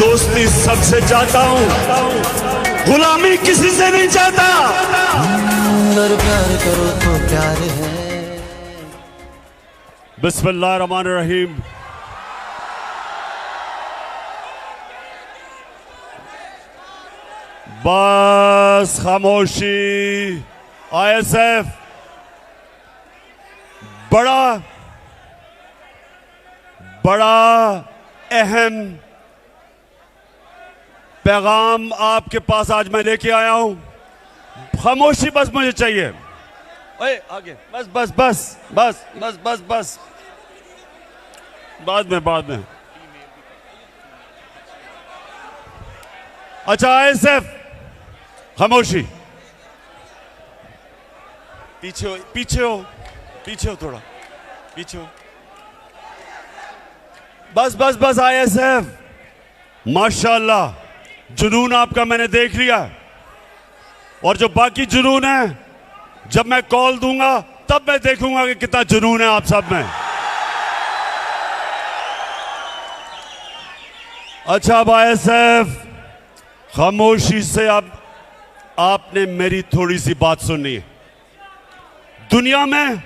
दोस्ती सबसे चाहता हूँ, गुलामी किसी से नहीं चाहता। अगर प्यार करो तो प्यार है। बिस्मिल्लाहिर्रहमानिर्रहीम। बस खामोशी। आईएसएफ बड़ा अहम पैगाम आपके पास आज मैं लेके आया हूं। खामोशी बस मुझे चाहिए। ओए आगे बस बस बस बस बस बस बस बाद में। अच्छा आईएसएफ खामोशी। पीछे हो थोड़ा पीछे हो। बस आईएसएफ माशाल्लाह जुनून आपका मैंने देख लिया। और जो बाकी जुनून है जब मैं कॉल दूंगा तब मैं देखूंगा कि कितना जुनून है आप सब में। अच्छा अब आईएसएफ खामोशी से अब आपने मेरी थोड़ी सी बात सुननी है। दुनिया में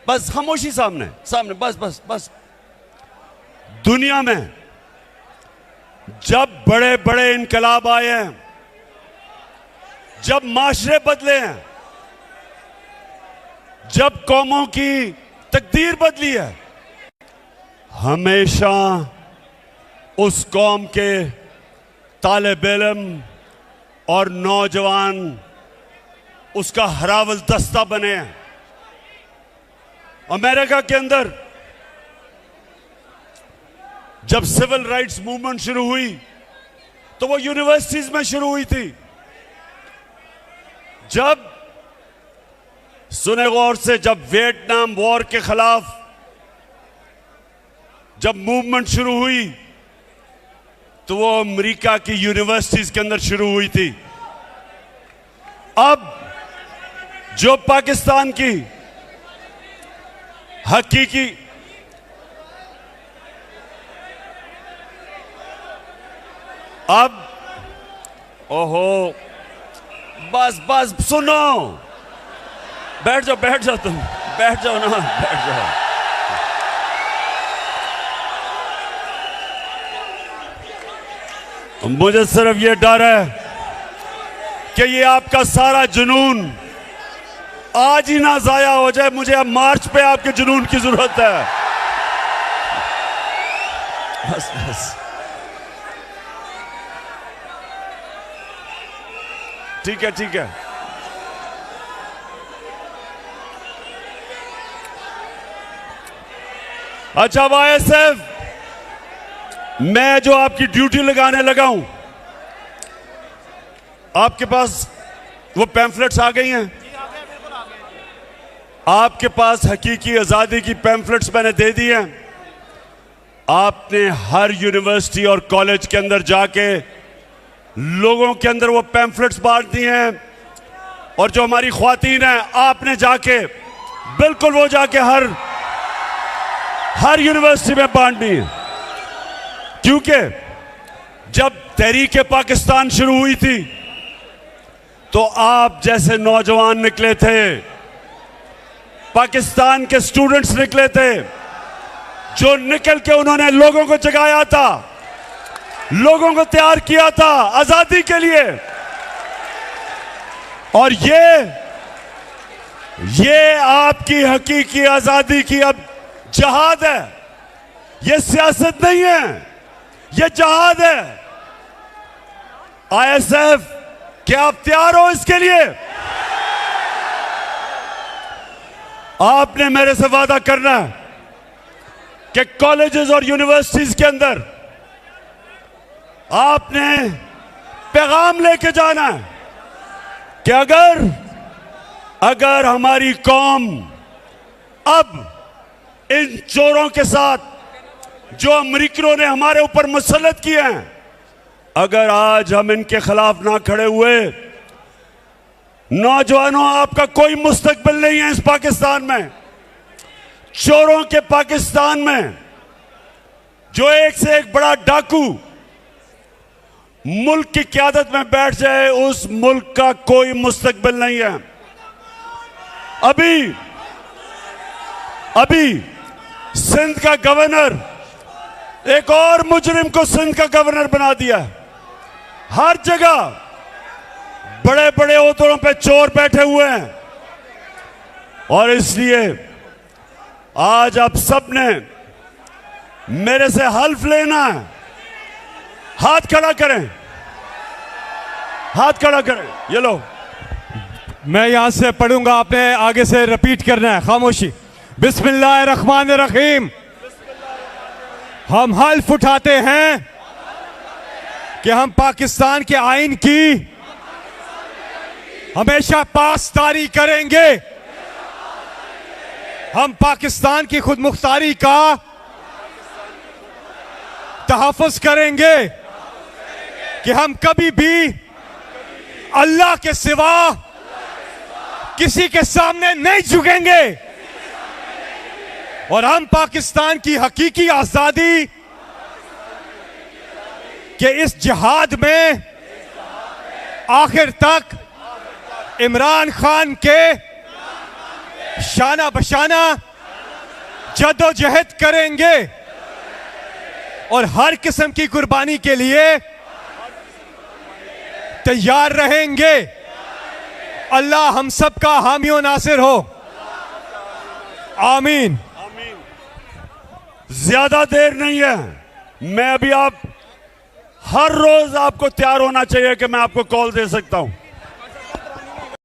बस खामोशी सामने बस दुनिया में जब बड़े बड़े इनकलाब आए हैं, जब माशरे बदले हैं, जब कौमों की तकदीर बदली है, हमेशा उस कौम के तालिब इल्म और नौजवान उसका हरावल दस्ता बने हैं। अमेरिका के अंदर जब सिविल राइट्स मूवमेंट शुरू हुई तो वो यूनिवर्सिटीज में शुरू हुई थी। जब सुने गौर से, जब वियतनाम वॉर के खिलाफ जब मूवमेंट शुरू हुई तो वो अमेरिका की यूनिवर्सिटीज के अंदर शुरू हुई थी। अब जो पाकिस्तान की हकीकी अब ओहो बस सुनो। बैठ जाओ तुम बैठ जाओ ना। मुझे सिर्फ ये डर है कि ये आपका सारा जुनून आज ही ना जाया हो जाए। मुझे अब मार्च पे आपके जुनून की जरूरत है। बस ठीक है। अच्छा आईएसएफ मैं जो आपकी ड्यूटी लगाने लगा हूं, आपके पास वो पैम्फलेट्स आ गई हैं। आपके पास हकीकी आजादी की पैम्फलेट्स मैंने दे दी हैं। आपने हर यूनिवर्सिटी और कॉलेज के अंदर जाके लोगों के अंदर वो पैम्फलेट्स बांट दी हैं। और जो हमारी ख्वातीन हैं आपने जाके बिल्कुल वो जाके हर यूनिवर्सिटी में बांटनी है। क्योंकि जब तहरीक पाकिस्तान शुरू हुई थी तो आप जैसे नौजवान निकले थे, पाकिस्तान के स्टूडेंट्स निकले थे, जो निकल के उन्होंने लोगों को जगाया था, लोगों को तैयार किया था आजादी के लिए। और ये आपकी हकीकी आजादी की अब जहाद है। ये सियासत नहीं है, ये जहाद है। आईएसएफ क्या आप तैयार हो इसके लिए? आपने मेरे से वादा करना है कि कॉलेजेस और यूनिवर्सिटीज के अंदर आपने पैगाम लेके जाना है कि अगर हमारी कौम अब इन चोरों के साथ जो अमेरिकनों ने हमारे ऊपर मुसल्लत किए हैं, अगर आज हम इनके खिलाफ ना खड़े हुए, नौजवानों आपका कोई मुस्तकबिल नहीं है इस पाकिस्तान में। चोरों के पाकिस्तान में जो एक से एक बड़ा डाकू मुल्क की क़यादत में बैठ जाए, उस मुल्क का कोई मुस्तकबिल नहीं है। अभी सिंध का गवर्नर, एक और मुजरिम को सिंध का गवर्नर बना दिया। हर जगह बड़े बड़े ओहदों पे चोर बैठे हुए हैं, और इसलिए आज आप सबने मेरे से हल्फ लेना है। हाथ खड़ा करें, हाथ खड़ा करें। ये लो, मैं यहां से पढ़ूंगा, आपने आगे से रिपीट करना है। खामोशी। बिस्मिल्लाहिर्रहमानिर्रहीम। हम हल्फ उठाते हैं कि हम पाकिस्तान के आइन की हमेशा पासदारी करेंगे। हम पाकिस्तान की खुद मुख्तारी का तहफ़्फ़ुज़ करेंगे कि हम कभी भी अल्लाह के सिवा किसी के सामने नहीं झुकेंगे, और हम पाकिस्तान की हकीकी आजादी के इस जिहाद में आखिर तक इमरान खान के शाना बशाना जद्दोजहद करेंगे, और हर किस्म की कुर्बानी के लिए तैयार रहेंगे। अल्लाह हम सब का हामी और नासिर हो। आमीन। ज्यादा देर नहीं है। मैं अभी, आप हर रोज आपको तैयार होना चाहिए कि मैं आपको कॉल दे सकता हूं।